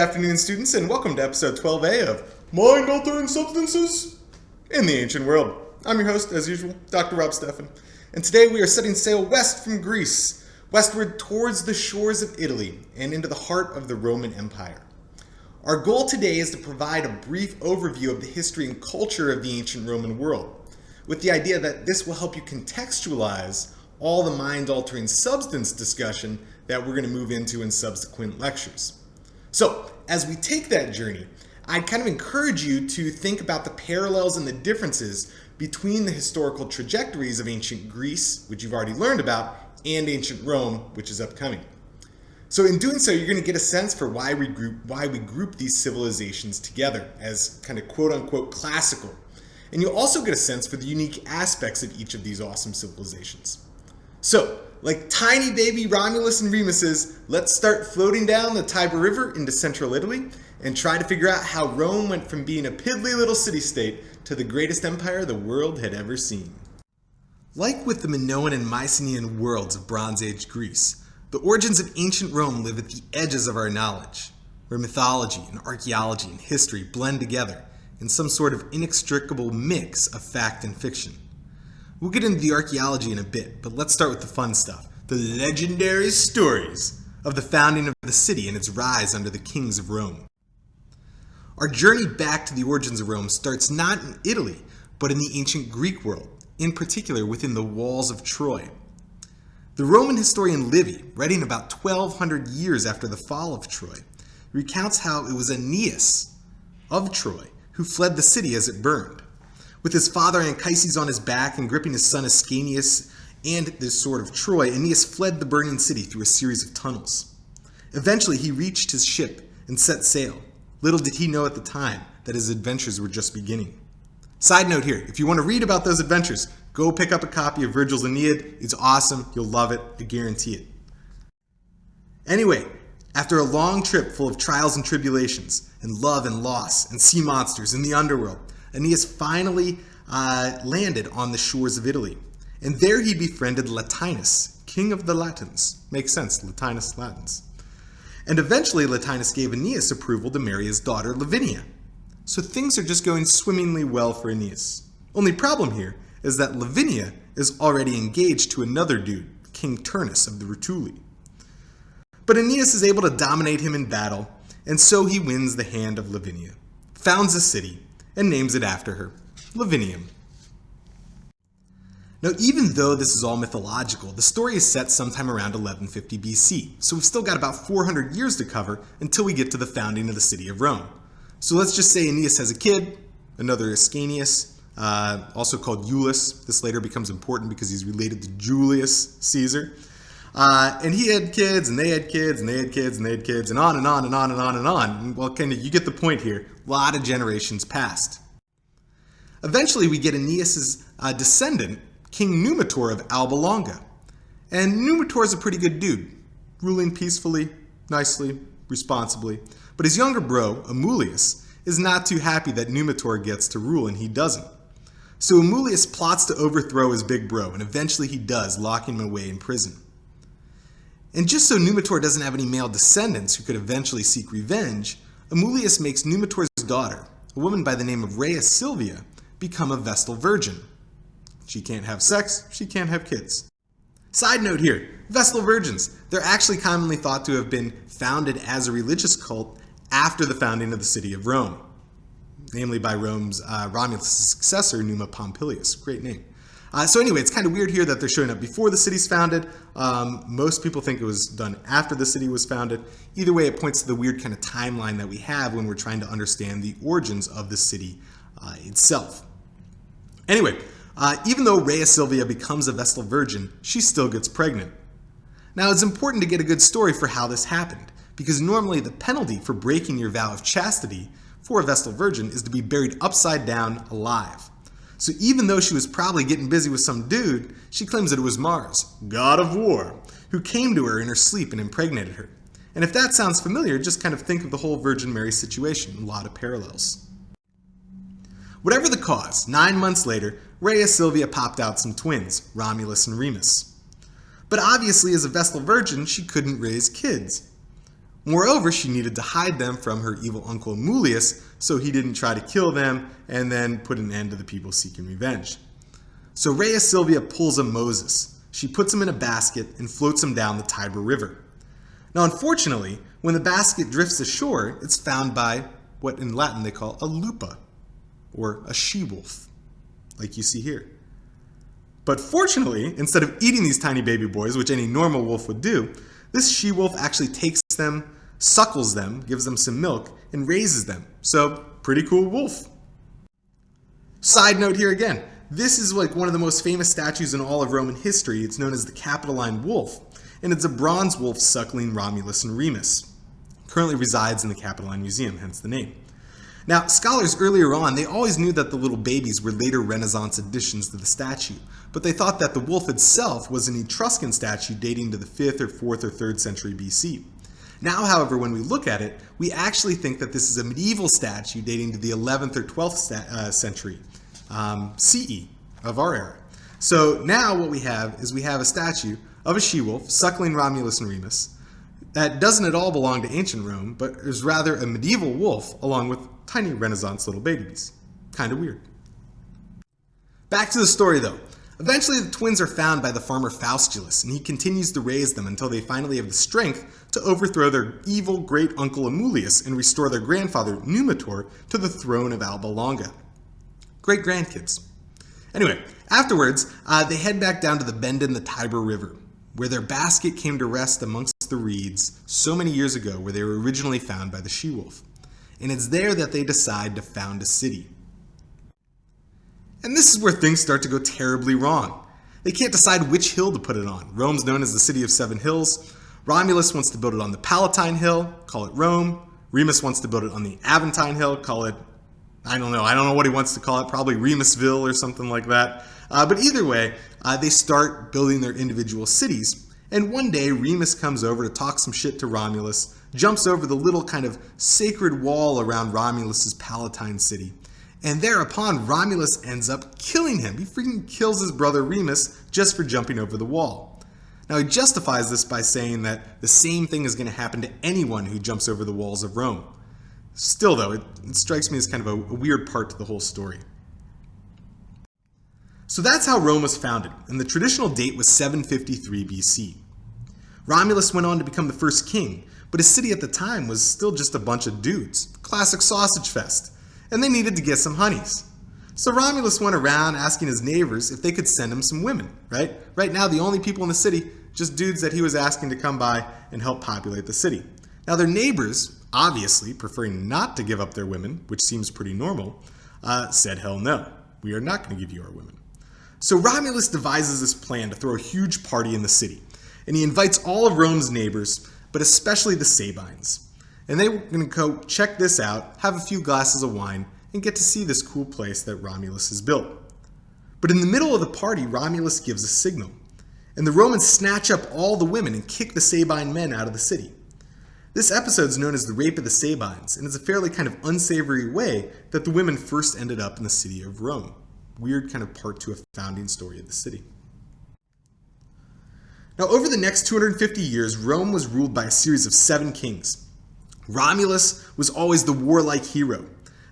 afternoon, students, and welcome to episode 12A of Mind-Altering Substances in the Ancient World. I'm your host, as usual, Dr. Rob Steffen, and today we are setting sail west from Greece, westward towards the shores of Italy and into the heart of the Roman Empire. Our goal today is to provide a brief overview of the history and culture of the ancient Roman world, with the idea that this will help you contextualize all the mind-altering substance discussion that we're going to move into in subsequent lectures. So, as we take that journey, I'd kind of encourage you to think about the parallels and the differences between the historical trajectories of ancient Greece, which you've already learned about, and ancient Rome, which is upcoming. So in doing so, you're going to get a sense for why we group these civilizations together as kind of quote-unquote classical. And you'll also get a sense for the unique aspects of each of these awesome civilizations. So, like tiny baby Romulus and Remuses, let's start floating down the Tiber River into central Italy and try to figure out how Rome went from being a piddly little city-state to the greatest empire the world had ever seen. Like with the Minoan and Mycenaean worlds of Bronze Age Greece, the origins of ancient Rome live at the edges of our knowledge, where mythology and archaeology and history blend together in some sort of inextricable mix of fact and fiction. We'll get into the archaeology in a bit, but let's start with the fun stuff, the legendary stories of the founding of the city and its rise under the kings of Rome. Our journey back to the origins of Rome starts not in Italy, but in the ancient Greek world, in particular within the walls of Troy. The Roman historian Livy, writing about 1200 years after the fall of Troy, recounts how it was Aeneas of Troy who fled the city as it burned. With his father Anchises on his back and gripping his son Ascanius and the sword of Troy, Aeneas fled the burning city through a series of tunnels. Eventually, he reached his ship and set sail. Little did he know at the time that his adventures were just beginning. Side note here, if you want to read about those adventures, go pick up a copy of Virgil's Aeneid. It's awesome. You'll love it. I guarantee it. Anyway, after a long trip full of trials and tribulations, and love and loss, and sea monsters in the underworld, Aeneas finally landed on the shores of Italy. And there he befriended Latinus, king of the Latins. Makes sense, Latinus, Latins. And eventually Latinus gave Aeneas approval to marry his daughter Lavinia. So things are just going swimmingly well for Aeneas. Only problem here is that Lavinia is already engaged to another dude, King Turnus of the Rutuli. But Aeneas is able to dominate him in battle, and so he wins the hand of Lavinia, founds a city, and names it after her, Lavinium. Now, even though this is all mythological, the story is set sometime around 1150 BC, so we've still got about 400 years to cover until we get to the founding of the city of Rome. So let's just say Aeneas has a kid, another Ascanius, also called Iulus. This later becomes important because he's related to Julius Caesar. And he had kids, and they had kids, and they had kids, and they had kids, and on and on and on and on and on. Well, you get the point here. A lot of generations passed. Eventually, we get Aeneas' descendant, King Numitor of Alba Longa. And Numitor is a pretty good dude, ruling peacefully, nicely, responsibly. But his younger bro, Amulius, is not too happy that Numitor gets to rule and he doesn't. So Amulius plots to overthrow his big bro, and eventually he does, locking him away in prison. And just so Numitor doesn't have any male descendants who could eventually seek revenge, Amulius makes Numitor's daughter, a woman by the name of Rhea Silvia, become a Vestal Virgin. She can't have sex, she can't have kids. Side note here, Vestal Virgins, they're actually commonly thought to have been founded as a religious cult after the founding of the city of Rome, namely by Rome's Romulus' successor, Numa Pompilius. Great name. So anyway, it's kind of weird here that they're showing up before the city's founded. Most people think it was done after the city was founded. Either way, it points to the weird kind of timeline that we have when we're trying to understand the origins of the city itself. Anyway, even though Rhea Silvia becomes a Vestal Virgin, she still gets pregnant. Now, it's important to get a good story for how this happened, because normally the penalty for breaking your vow of chastity for a Vestal Virgin is to be buried upside down alive. So even though she was probably getting busy with some dude, she claims that it was Mars, god of war, who came to her in her sleep and impregnated her. And if that sounds familiar, just kind of think of the whole Virgin Mary situation, a lot of parallels. Whatever the cause, 9 months later, Rhea Silvia popped out some twins, Romulus and Remus. But obviously as a Vestal Virgin, she couldn't raise kids. Moreover, she needed to hide them from her evil uncle Amulius so he didn't try to kill them and then put an end to the people seeking revenge. So Rhea Silvia pulls a Moses. She puts him in a basket and floats him down the Tiber River. Now, unfortunately, when the basket drifts ashore, it's found by what in Latin they call a lupa, or a she-wolf, like you see here. But fortunately, instead of eating these tiny baby boys, which any normal wolf would do, this she-wolf actually takes them, suckles them, gives them some milk, and raises them. So, pretty cool wolf. Side note here again, this is like one of the most famous statues in all of Roman history. It's known as the Capitoline Wolf, and it's a bronze wolf suckling Romulus and Remus. Currently resides in the Capitoline Museum, hence the name. Now, scholars earlier on, they always knew that the little babies were later Renaissance additions to the statue, but they thought that the wolf itself was an Etruscan statue dating to the 5th or 4th or 3rd century BC. Now, however, when we look at it, we actually think that this is a medieval statue dating to the 11th or 12th century CE of our era. So now what we have is a statue of a she-wolf suckling Romulus and Remus that doesn't at all belong to ancient Rome, but is rather a medieval wolf along with tiny Renaissance little babies. Kind of weird. Back to the story though. Eventually the twins are found by the farmer Faustulus, and he continues to raise them until they finally have the strength to overthrow their evil great-uncle Amulius and restore their grandfather Numitor to the throne of Alba Longa. Great-grandkids. Anyway, afterwards, they head back down to the bend in the Tiber River, where their basket came to rest amongst the reeds so many years ago where they were originally found by the she-wolf. And it's there that they decide to found a city. And this is where things start to go terribly wrong. They can't decide which hill to put it on. Rome's known as the City of Seven Hills. Romulus wants to build it on the Palatine Hill, call it Rome. Remus wants to build it on the Aventine Hill, call it, I don't know what he wants to call it, probably Remusville or something like that. But either way, they start building their individual cities. And one day, Remus comes over to talk some shit to Romulus, jumps over the little kind of sacred wall around Romulus's Palatine city. And thereupon, Romulus ends up killing him. He freaking kills his brother Remus just for jumping over the wall. Now, he justifies this by saying that the same thing is going to happen to anyone who jumps over the walls of Rome. Still, though, it strikes me as kind of a weird part to the whole story. So that's how Rome was founded, and the traditional date was 753 BC. Romulus went on to become the first king, but his city at the time was still just a bunch of dudes. Classic sausage fest. And they needed to get some honeys. So Romulus went around asking his neighbors if they could send him some women, right? Right now, the only people in the city, just dudes that he was asking to come by and help populate the city. Now, their neighbors, obviously preferring not to give up their women, which seems pretty normal, said, hell no, we are not going to give you our women. So Romulus devises this plan to throw a huge party in the city, and he invites all of Rome's neighbors, but especially the Sabines. And they were going to go check this out, have a few glasses of wine, and get to see this cool place that Romulus has built. But in the middle of the party, Romulus gives a signal, and the Romans snatch up all the women and kick the Sabine men out of the city. This episode is known as the Rape of the Sabines, and it's a fairly kind of unsavory way that the women first ended up in the city of Rome. Weird kind of part to a founding story of the city. Now, over the next 250 years, Rome was ruled by a series of 7 kings. Romulus was always the warlike hero.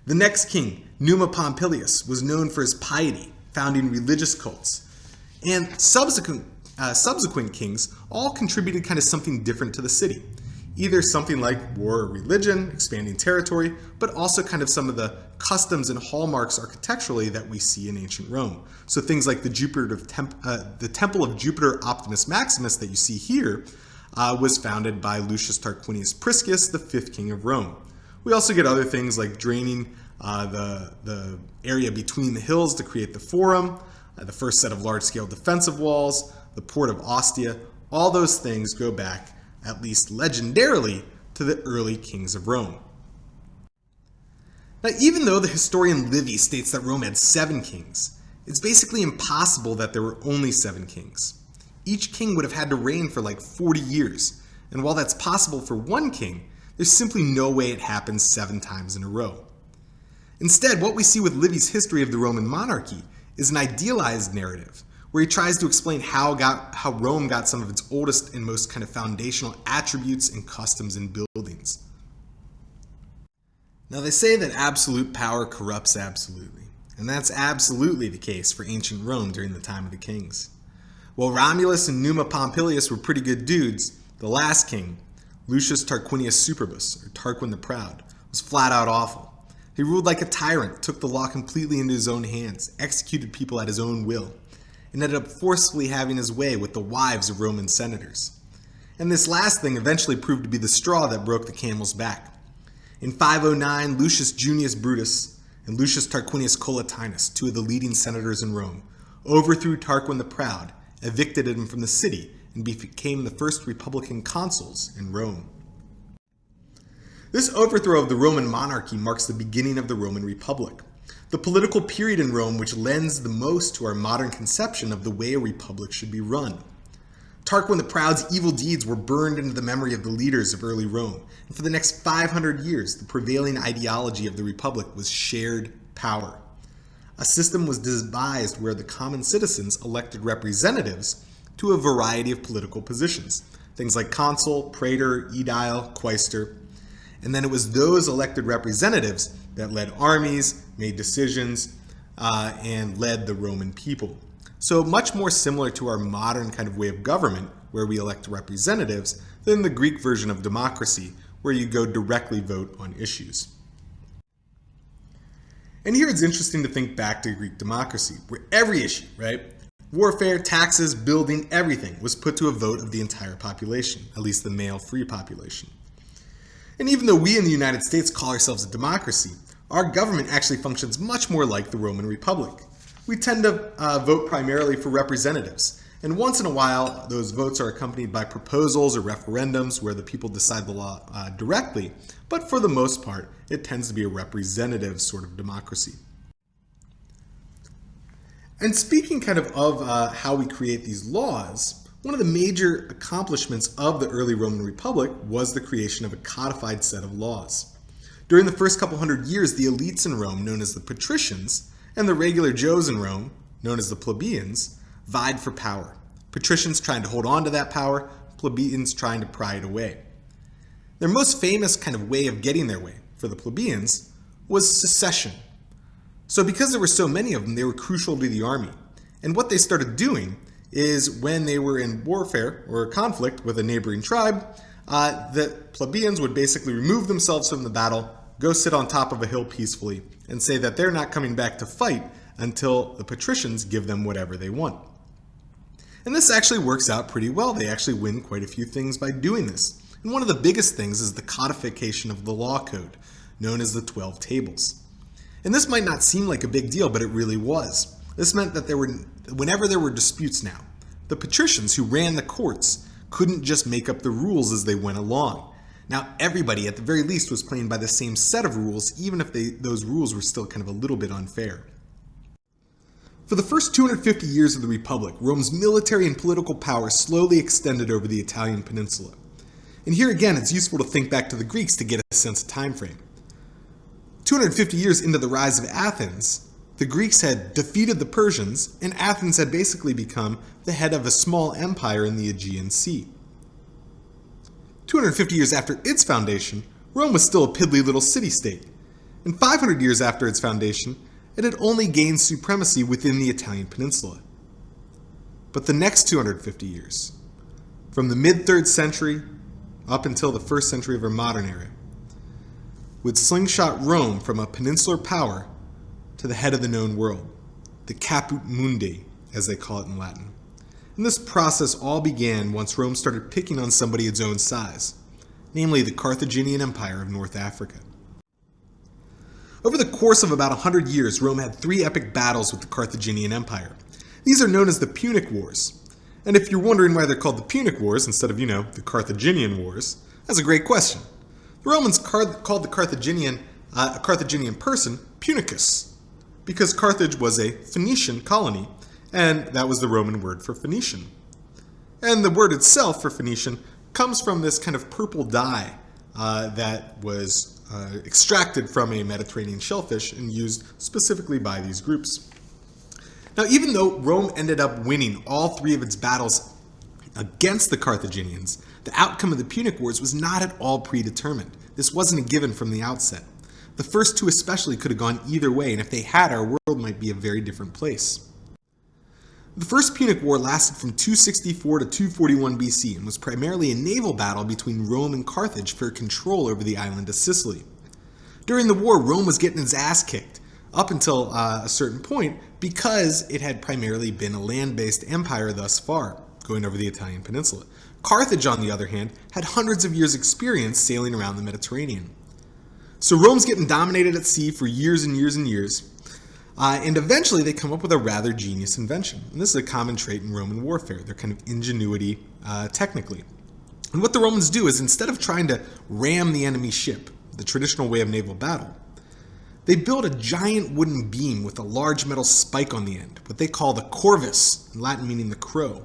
The next king, Numa Pompilius, was known for his piety, founding religious cults. And subsequent kings all contributed kind of something different to the city. Either something like war or religion, expanding territory, but also kind of some of the customs and hallmarks architecturally that we see in ancient Rome. So things like the Temple of Jupiter Optimus Maximus that you see here was founded by Lucius Tarquinius Priscus, the 5th king of Rome. We also get other things like draining the area between the hills to create the Forum, the first set of large-scale defensive walls, the port of Ostia. All those things go back, at least legendarily, to the early kings of Rome. Now, even though the historian Livy states that Rome had 7 kings, it's basically impossible that there were only 7 kings. Each king would have had to reign for like 40 years, and while that's possible for one king, there's simply no way it happens 7 times in a row. Instead, what we see with Livy's history of the Roman monarchy is an idealized narrative, where he tries to explain how Rome got some of its oldest and most kind of foundational attributes and customs and buildings. Now, they say that absolute power corrupts absolutely, and that's absolutely the case for ancient Rome during the time of the kings. While Romulus and Numa Pompilius were pretty good dudes, the last king, Lucius Tarquinius Superbus, or Tarquin the Proud, was flat out awful. He ruled like a tyrant, took the law completely into his own hands, executed people at his own will, and ended up forcefully having his way with the wives of Roman senators. And this last thing eventually proved to be the straw that broke the camel's back. In 509, Lucius Junius Brutus and Lucius Tarquinius Collatinus, two of the leading senators in Rome, overthrew Tarquin the Proud, evicted him from the city, and became the first republican consuls in Rome. This overthrow of the Roman monarchy marks the beginning of the Roman Republic, the political period in Rome which lends the most to our modern conception of the way a republic should be run. Tarquin the Proud's evil deeds were burned into the memory of the leaders of early Rome, and for the next 500 years, the prevailing ideology of the republic was shared power. A system was devised where the common citizens elected representatives to a variety of political positions, things like consul, praetor, aedile, quaestor, and then it was those elected representatives that led armies, made decisions, and led the Roman people. So much more similar to our modern kind of way of government, where we elect representatives, than the Greek version of democracy, where you go directly vote on issues. And here it's interesting to think back to Greek democracy, where every issue, right? Warfare, taxes, building, everything was put to a vote of the entire population, at least the male free population. And even though we in the United States call ourselves a democracy, our government actually functions much more like the Roman Republic. We tend to vote primarily for representatives, and once in a while those votes are accompanied by proposals or referendums where the people decide the law directly, but for the most part it tends to be a representative sort of democracy. And speaking kind of how we create these laws, one of the major accomplishments of the early Roman Republic was the creation of a codified set of laws. During the first couple hundred years, the elites in Rome, known as the patricians, and the regular Joes in Rome, known as the plebeians, vied for power. Patricians trying to hold on to that power, plebeians trying to pry it away. Their most famous kind of way of getting their way, for the plebeians, was secession. So because there were so many of them, they were crucial to the army. And what they started doing is when they were in warfare or conflict with a neighboring tribe, the plebeians would basically remove themselves from the battle, go sit on top of a hill peacefully, and say that they're not coming back to fight until the patricians give them whatever they want. And this actually works out pretty well. They actually win quite a few things by doing this. And one of the biggest things is the codification of the law code, known as the 12 Tables. And this might not seem like a big deal, but it really was. This meant that whenever there were disputes now, the patricians who ran the courts couldn't just make up the rules as they went along. Now, everybody, at the very least, was playing by the same set of rules, even if those rules were still kind of a little bit unfair. For the first 250 years of the Republic, Rome's military and political power slowly extended over the Italian peninsula. And here again, it's useful to think back to the Greeks to get a sense of time frame. 250 years into the rise of Athens, the Greeks had defeated the Persians, and Athens had basically become the head of a small empire in the Aegean Sea. 250 years after its foundation, Rome was still a piddly little city-state. And 500 years after its foundation, it had only gained supremacy within the Italian peninsula. But the next 250 years, from the mid-3rd century up until the 1st century of our modern era, would slingshot Rome from a peninsular power to the head of the known world, the caput mundi, as they call it in Latin. And this process all began once Rome started picking on somebody its own size, namely the Carthaginian Empire of North Africa. Over the course of about 100 years, Rome had 3 epic battles with the Carthaginian Empire. These are known as the Punic Wars. And if you're wondering why they're called the Punic Wars instead of, the Carthaginian Wars, that's a great question. The Romans called the Carthaginian a Carthaginian person Punicus, because Carthage was a Phoenician colony, and that was the Roman word for Phoenician. And the word itself for Phoenician comes from this kind of purple dye that was extracted from a Mediterranean shellfish and used specifically by these groups. Now, even though Rome ended up winning all three of its battles against the Carthaginians, the outcome of the Punic Wars was not at all predetermined. This wasn't a given from the outset. The first two especially could have gone either way, and if they had, our world might be a very different place. The First Punic War lasted from 264 to 241 BC and was primarily a naval battle between Rome and Carthage for control over the island of Sicily. During the war, Rome was getting its ass kicked, up until a certain point, because it had primarily been a land-based empire thus far, going over the Italian peninsula. Carthage, on the other hand, had hundreds of years' experience sailing around the Mediterranean. So Rome's getting dominated at sea for years and years and years, and eventually they come up with a rather genius invention. And this is a common trait in Roman warfare, their kind of ingenuity technically. And what the Romans do is, instead of trying to ram the enemy ship, the traditional way of naval battle, they build a giant wooden beam with a large metal spike on the end, what they call the corvus, in Latin meaning the crow.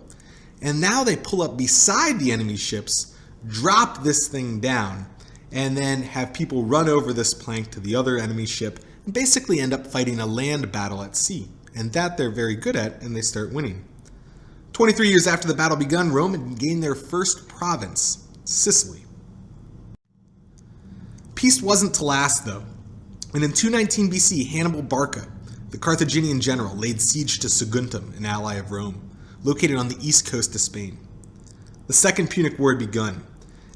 And now they pull up beside the enemy ships, drop this thing down, and then have people run over this plank to the other enemy ship, and basically end up fighting a land battle at sea. And that they're very good at, and they start winning. 23 years after the battle begun, Rome had gained their first province, Sicily. Peace wasn't to last, though. And in 219 BC, Hannibal Barca, the Carthaginian general, laid siege to Saguntum, an ally of Rome, located on the east coast of Spain. The Second Punic War had begun,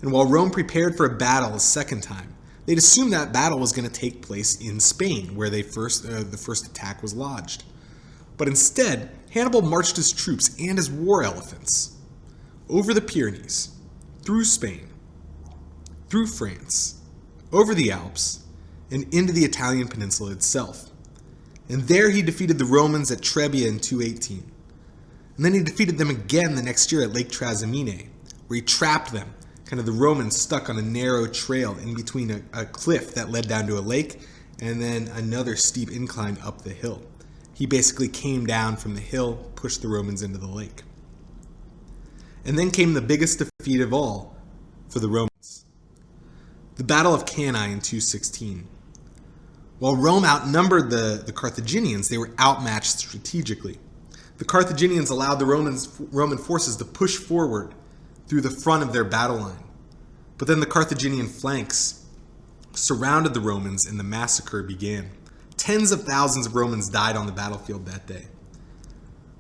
and while Rome prepared for a battle a second time, they'd assumed that battle was going to take place in Spain, where the first attack was lodged. But instead, Hannibal marched his troops and his war elephants over the Pyrenees, through Spain, through France, over the Alps, and into the Italian peninsula itself. And there he defeated the Romans at Trebia in 218. And then he defeated them again the next year at Lake Trasimene, where he trapped them, kind of the Romans stuck on a narrow trail in between a cliff that led down to a lake, and then another steep incline up the hill. He basically came down from the hill, pushed the Romans into the lake. And then came the biggest defeat of all for the Romans, the Battle of Cannae in 216. While Rome outnumbered the Carthaginians, they were outmatched strategically. The Carthaginians allowed the Roman forces to push forward through the front of their battle line. But then the Carthaginian flanks surrounded the Romans and the massacre began. Tens of thousands of Romans died on the battlefield that day.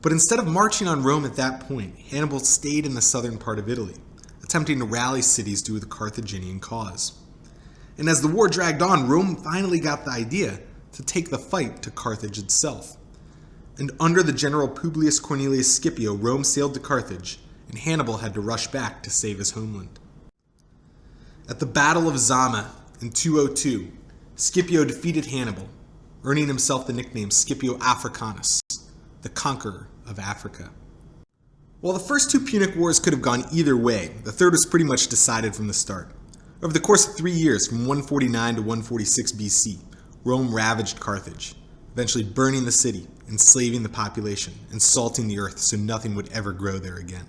But instead of marching on Rome at that point, Hannibal stayed in the southern part of Italy, attempting to rally cities to the Carthaginian cause. And as the war dragged on, Rome finally got the idea to take the fight to Carthage itself. And under the general Publius Cornelius Scipio, Rome sailed to Carthage, and Hannibal had to rush back to save his homeland. At the Battle of Zama in 202, Scipio defeated Hannibal, earning himself the nickname Scipio Africanus, the conqueror of Africa. While the first two Punic Wars could have gone either way, the third was pretty much decided from the start. Over the course of 3 years, from 149 to 146 BC, Rome ravaged Carthage, eventually burning the city, enslaving the population, and salting the earth so nothing would ever grow there again.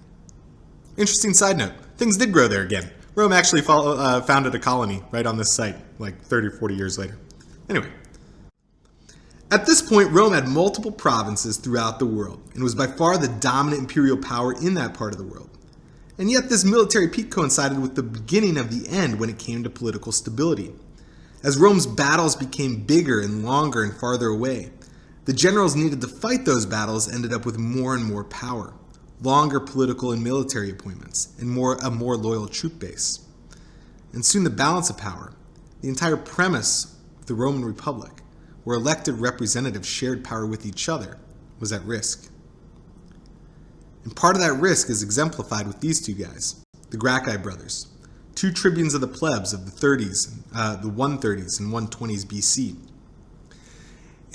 Interesting side note, things did grow there again. Rome actually founded a colony right on this site, like 30 or 40 years later. Anyway, at this point, Rome had multiple provinces throughout the world, and was by far the dominant imperial power in that part of the world. And yet this military peak coincided with the beginning of the end when it came to political stability. As Rome's battles became bigger and longer and farther away, the generals needed to fight those battles ended up with more and more power, longer political and military appointments, and a more loyal troop base. And soon the balance of power, the entire premise of the Roman Republic, where elected representatives shared power with each other, was at risk. And part of that risk is exemplified with these two guys, the Gracchi brothers, two tribunes of the plebs of the 130s and 120s BC.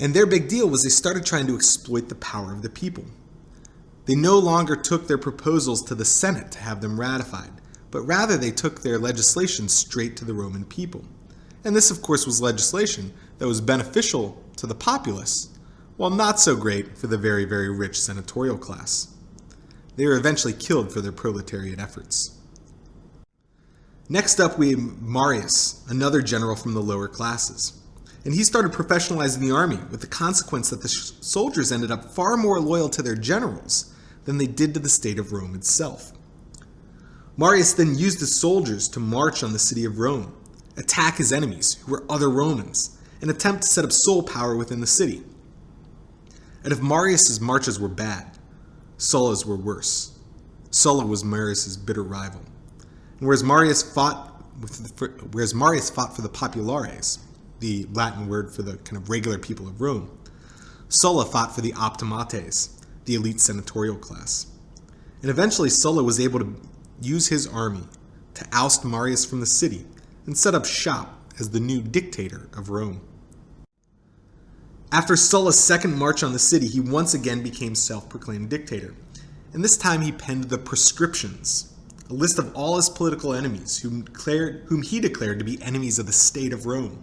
And their big deal was they started trying to exploit the power of the people. They no longer took their proposals to the Senate to have them ratified, but rather they took their legislation straight to the Roman people. And this, of course, was legislation that was beneficial to the populace, while not so great for the very, very rich senatorial class. They were eventually killed for their proletariat efforts. Next up, we have Marius, another general from the lower classes. and he started professionalizing the army, with the consequence that the soldiers ended up far more loyal to their generals than they did to the state of Rome itself. Marius then used his soldiers to march on the city of Rome, attack his enemies, who were other Romans, and attempt to set up sole power within the city. And if Marius' marches were bad, Sulla's were worse. Sulla was Marius' bitter rival. And whereas Marius fought for the populares, the Latin word for the kind of regular people of Rome, Sulla fought for the optimates, the elite senatorial class. And eventually Sulla was able to use his army to oust Marius from the city and set up shop as the new dictator of Rome. After Sulla's second march on the city, he once again became self-proclaimed dictator, and this time he penned the Proscriptions, a list of all his political enemies whom he declared to be enemies of the state of Rome.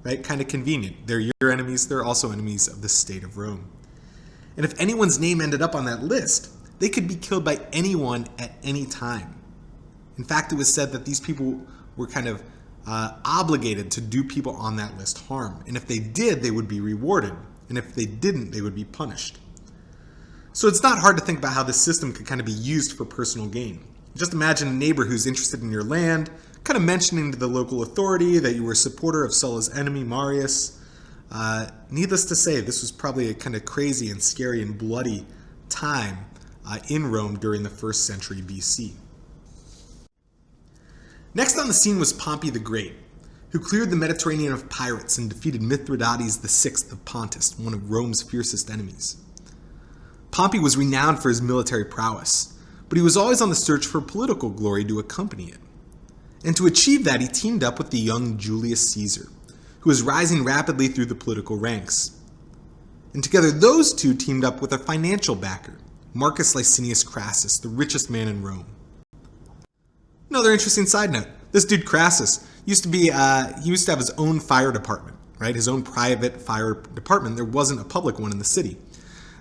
Right? Kind of convenient. They're your enemies, they're also enemies of the state of Rome. And if anyone's name ended up on that list, they could be killed by anyone at any time. In fact, it was said that these people were kind of obligated to do people on that list harm. And if they did, they would be rewarded. And if they didn't, they would be punished. So it's not hard to think about how this system could kind of be used for personal gain. Just imagine a neighbor who's interested in your land, kind of mentioning to the local authority that you were a supporter of Sulla's enemy, Marius. Needless to say, this was probably a kind of crazy and scary and bloody time in Rome during the 1st century BC. Next on the scene was Pompey the Great, who cleared the Mediterranean of pirates and defeated Mithridates VI of Pontus, one of Rome's fiercest enemies. Pompey was renowned for his military prowess, but he was always on the search for political glory to accompany it. And to achieve that, he teamed up with the young Julius Caesar, who was rising rapidly through the political ranks. And together those two teamed up with a financial backer, Marcus Licinius Crassus, the richest man in Rome. Another interesting side note, this dude Crassus used to have his own fire department, right? His own private fire department. There wasn't a public one in the city.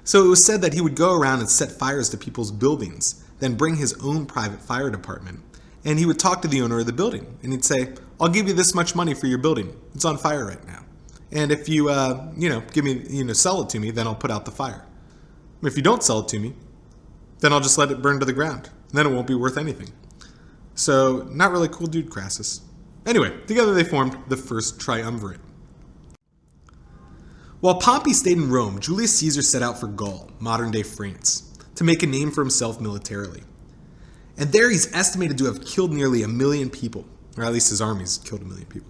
So it was said that he would go around and set fires to people's buildings, then bring his own private fire department. And he would talk to the owner of the building, and he'd say, I'll give you this much money for your building. It's on fire right now. And if you, sell it to me, then I'll put out the fire. If you don't sell it to me, then I'll just let it burn to the ground. And then it won't be worth anything. So, not really cool dude, Crassus. Anyway, together they formed the first triumvirate. While Pompey stayed in Rome, Julius Caesar set out for Gaul, modern-day France, to make a name for himself militarily. And there he's estimated to have killed nearly 1 million people, or at least his armies killed 1 million people,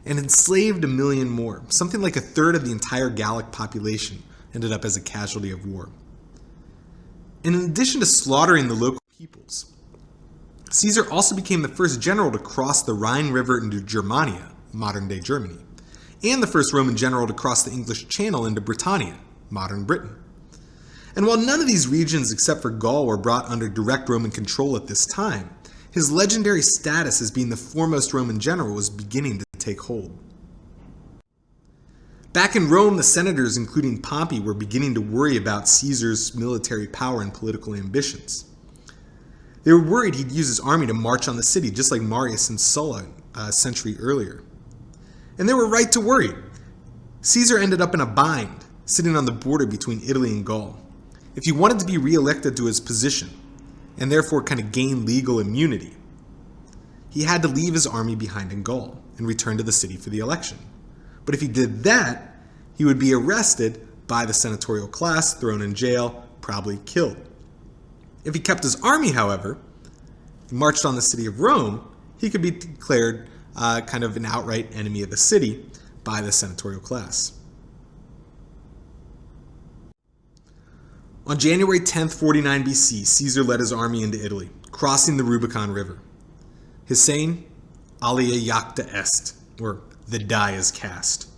and enslaved 1 million more. Something like 1/3 of the entire Gallic population ended up as a casualty of war. And in addition to slaughtering the local peoples, Caesar also became the first general to cross the Rhine River into Germania, modern-day Germany, and the first Roman general to cross the English Channel into Britannia, modern Britain. And while none of these regions except for Gaul were brought under direct Roman control at this time, his legendary status as being the foremost Roman general was beginning to take hold. Back in Rome, the senators, including Pompey, were beginning to worry about Caesar's military power and political ambitions. They were worried he'd use his army to march on the city, just like Marius and Sulla a century earlier. And they were right to worry. Caesar ended up in a bind, sitting on the border between Italy and Gaul. If he wanted to be re-elected to his position, and therefore kind of gain legal immunity, he had to leave his army behind in Gaul and return to the city for the election. But if he did that, he would be arrested by the senatorial class, thrown in jail, probably killed. If he kept his army, however, and marched on the city of Rome, he could be declared kind of an outright enemy of the city by the senatorial class. On January 10th, 49 BC, Caesar led his army into Italy, crossing the Rubicon River. His saying, Alia jacta est, or the die is cast.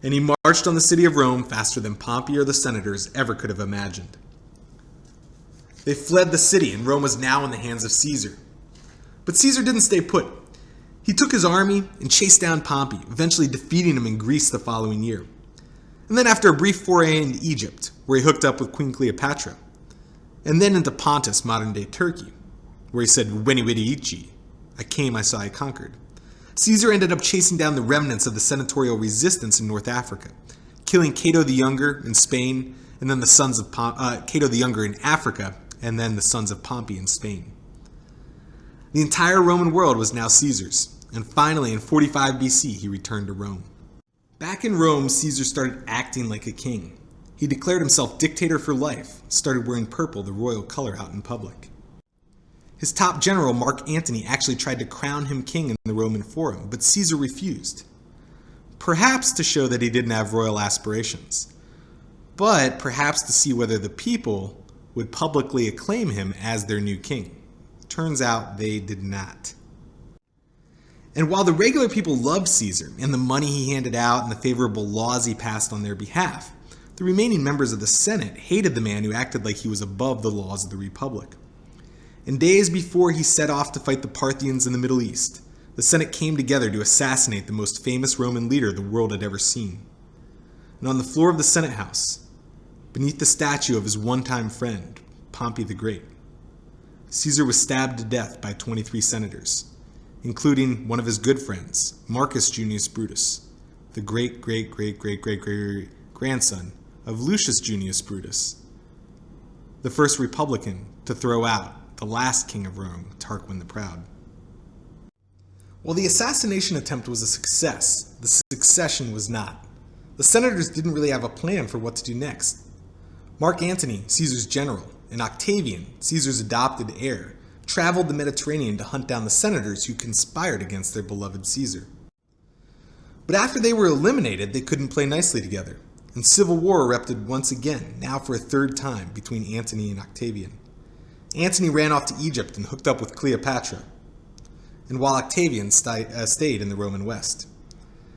And he marched on the city of Rome faster than Pompey or the senators ever could have imagined. They fled the city, and Rome was now in the hands of Caesar. But Caesar didn't stay put. He took his army and chased down Pompey, eventually defeating him in Greece the following year. And then after a brief foray into Egypt, where he hooked up with Queen Cleopatra, and then into Pontus, modern-day Turkey, where he said, Veni vidi vici, I came, I saw, I conquered, Caesar ended up chasing down the remnants of the senatorial resistance in North Africa, killing Cato the Younger in Spain, and then the sons of Cato the Younger in Africa, and then the sons of Pompey in Spain. The entire Roman world was now Caesar's, and finally in 45 BC he returned to Rome. Back in Rome, Caesar started acting like a king. He declared himself dictator for life, started wearing purple, the royal color, out in public. His top general, Mark Antony, actually tried to crown him king in the Roman Forum, but Caesar refused. Perhaps to show that he didn't have royal aspirations, but perhaps to see whether the people would publicly acclaim him as their new king. Turns out they did not. And while the regular people loved Caesar and the money he handed out and the favorable laws he passed on their behalf, the remaining members of the Senate hated the man who acted like he was above the laws of the Republic. In days before he set off to fight the Parthians in the Middle East, the Senate came together to assassinate the most famous Roman leader the world had ever seen. And on the floor of the Senate House, beneath the statue of his one-time friend, Pompey the Great, Caesar was stabbed to death by 23 senators, including one of his good friends, Marcus Junius Brutus, the great-great-great-great-great-grandson of Lucius Junius Brutus, the first Republican to throw out the last king of Rome, Tarquin the Proud. While the assassination attempt was a success, the succession was not. The senators didn't really have a plan for what to do next. Mark Antony, Caesar's general, and Octavian, Caesar's adopted heir, traveled the Mediterranean to hunt down the senators who conspired against their beloved Caesar. But after they were eliminated, they couldn't play nicely together, and civil war erupted once again, now for a third time, between Antony and Octavian. Antony ran off to Egypt and hooked up with Cleopatra, and while Octavian stayed in the Roman West.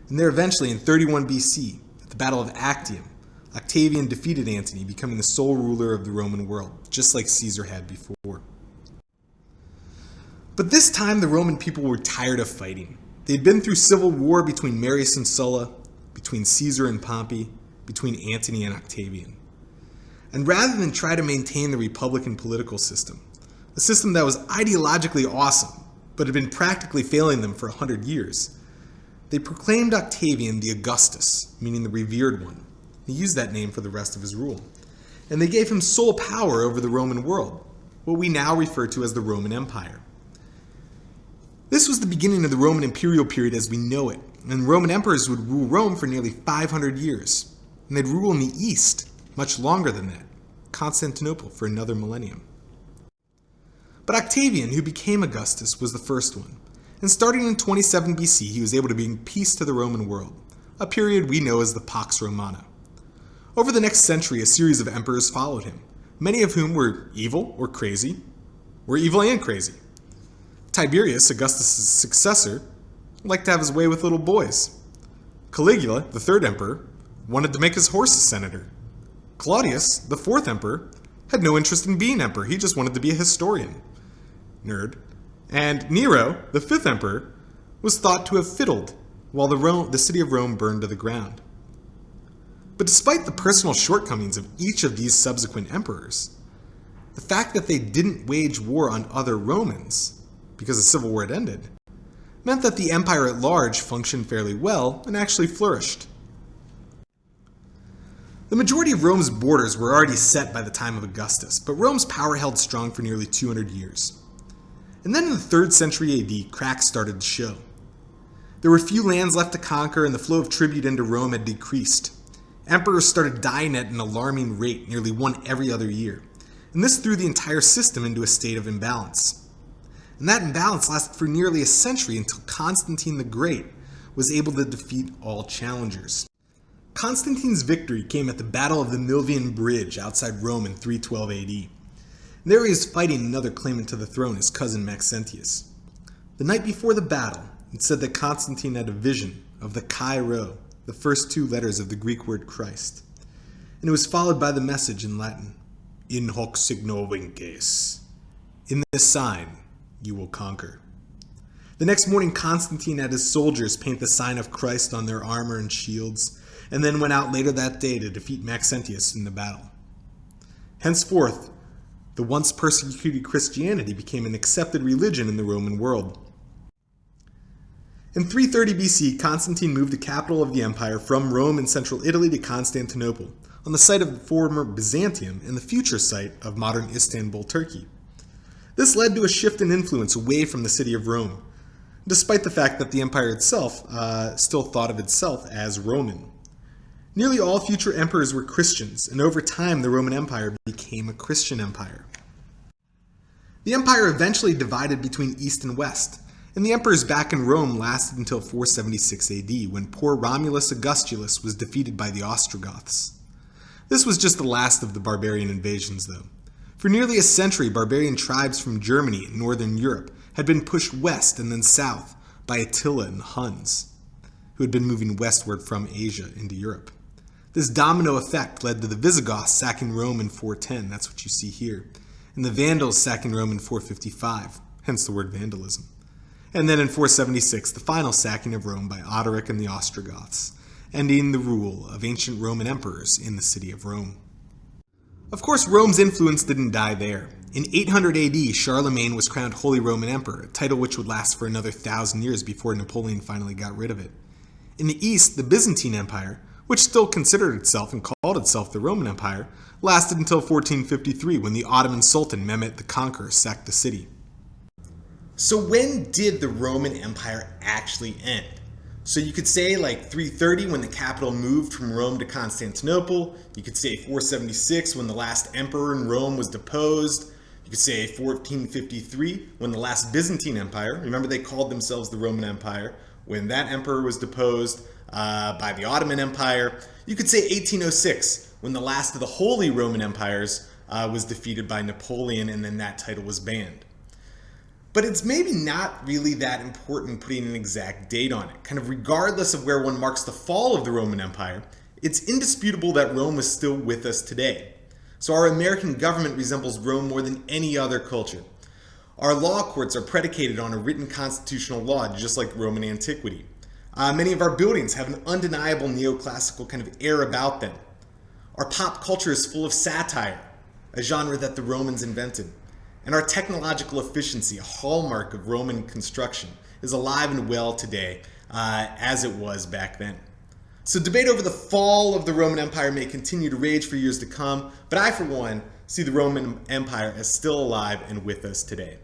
And there eventually, in 31 BC, at the Battle of Actium, Octavian defeated Antony, becoming the sole ruler of the Roman world, just like Caesar had before. But this time the Roman people were tired of fighting. They'd been through civil war between Marius and Sulla, between Caesar and Pompey, between Antony and Octavian. And rather than try to maintain the Republican political system, a system that was ideologically awesome, but had been practically failing them for 100 years, they proclaimed Octavian the Augustus, meaning the revered one. He used that name for the rest of his rule. And they gave him sole power over the Roman world, what we now refer to as the Roman Empire. This was the beginning of the Roman imperial period as we know it, and Roman emperors would rule Rome for nearly 500 years, and they'd rule in the East much longer than that, Constantinople for another millennium. But Octavian, who became Augustus, was the first one, and starting in 27 BC he was able to bring peace to the Roman world, a period we know as the Pax Romana. Over the next century, a series of emperors followed him, many of whom were evil or crazy, or evil and crazy. Tiberius, Augustus' successor, liked to have his way with little boys. Caligula, the third emperor, wanted to make his horse a senator. Claudius, the fourth emperor, had no interest in being emperor, he just wanted to be a historian. Nerd. And Nero, the fifth emperor, was thought to have fiddled while the city of Rome burned to the ground. But despite the personal shortcomings of each of these subsequent emperors, the fact that they didn't wage war on other Romans, because the civil war had ended, meant that the empire at large functioned fairly well and actually flourished. The majority of Rome's borders were already set by the time of Augustus, but Rome's power held strong for nearly 200 years. And then in the 3rd century AD, cracks started to show. There were few lands left to conquer, and the flow of tribute into Rome had decreased. Emperors started dying at an alarming rate, nearly one every other year, and this threw the entire system into a state of imbalance. And that imbalance lasted for nearly a century until Constantine the Great was able to defeat all challengers. Constantine's victory came at the Battle of the Milvian Bridge outside Rome in 312 AD. And there he was fighting another claimant to the throne, his cousin Maxentius. The night before the battle, it said that Constantine had a vision of the Chi Rho, the first two letters of the Greek word Christ. And it was followed by the message in Latin, In hoc signo vinces. In this sign, you will conquer. The next morning, Constantine had his soldiers paint the sign of Christ on their armor and shields, and then went out later that day to defeat Maxentius in the battle. Henceforth, the once persecuted Christianity became an accepted religion in the Roman world. In 330 BC, Constantine moved the capital of the empire from Rome in central Italy to Constantinople, on the site of the former Byzantium and the future site of modern Istanbul, Turkey. This led to a shift in influence away from the city of Rome, despite the fact that the empire itself still thought of itself as Roman. Nearly all future emperors were Christians, and over time the Roman Empire became a Christian empire. The empire eventually divided between East and West, and the emperors back in Rome lasted until 476 AD, when poor Romulus Augustulus was defeated by the Ostrogoths. This was just the last of the barbarian invasions, though. For nearly a century, barbarian tribes from Germany and northern Europe had been pushed west and then south by Attila and the HUMS, who had been moving westward from Asia into Europe. This domino effect led to the Visigoths sacking Rome in 410, that's what you see here, and the Vandals sacking Rome in 455, hence the word vandalism. And then in 476, the final sacking of Rome by Odoric and the Ostrogoths, ending the rule of ancient Roman emperors in the city of Rome. Of course, Rome's influence didn't die there. In 800 AD, Charlemagne was crowned Holy Roman Emperor, a title which would last for another 1,000 years before Napoleon finally got rid of it. In the east, the Byzantine Empire, which still considered itself and called itself the Roman Empire, lasted until 1453 when the Ottoman Sultan Mehmet the Conqueror sacked the city. So when did the Roman Empire actually end? So you could say like 330 when the capital moved from Rome to Constantinople. You could say 476 when the last emperor in Rome was deposed. You could say 1453 when the last Byzantine Empire, remember they called themselves the Roman Empire, when that emperor was deposed by the Ottoman Empire. You could say 1806 when the last of the Holy Roman Empires was defeated by Napoleon, and then that title was banned. But it's maybe not really that important putting an exact date on it. Kind of regardless of where one marks the fall of the Roman Empire, it's indisputable that Rome is still with us today. So our American government resembles Rome more than any other culture. Our law courts are predicated on a written constitutional law, just like Roman antiquity. Many of our buildings have an undeniable neoclassical kind of air about them. Our pop culture is full of satire, a genre that the Romans invented. And our technological efficiency, a hallmark of Roman construction, is alive and well today, as it was back then. So debate over the fall of the Roman Empire may continue to rage for years to come, but I, for one, see the Roman Empire as still alive and with us today.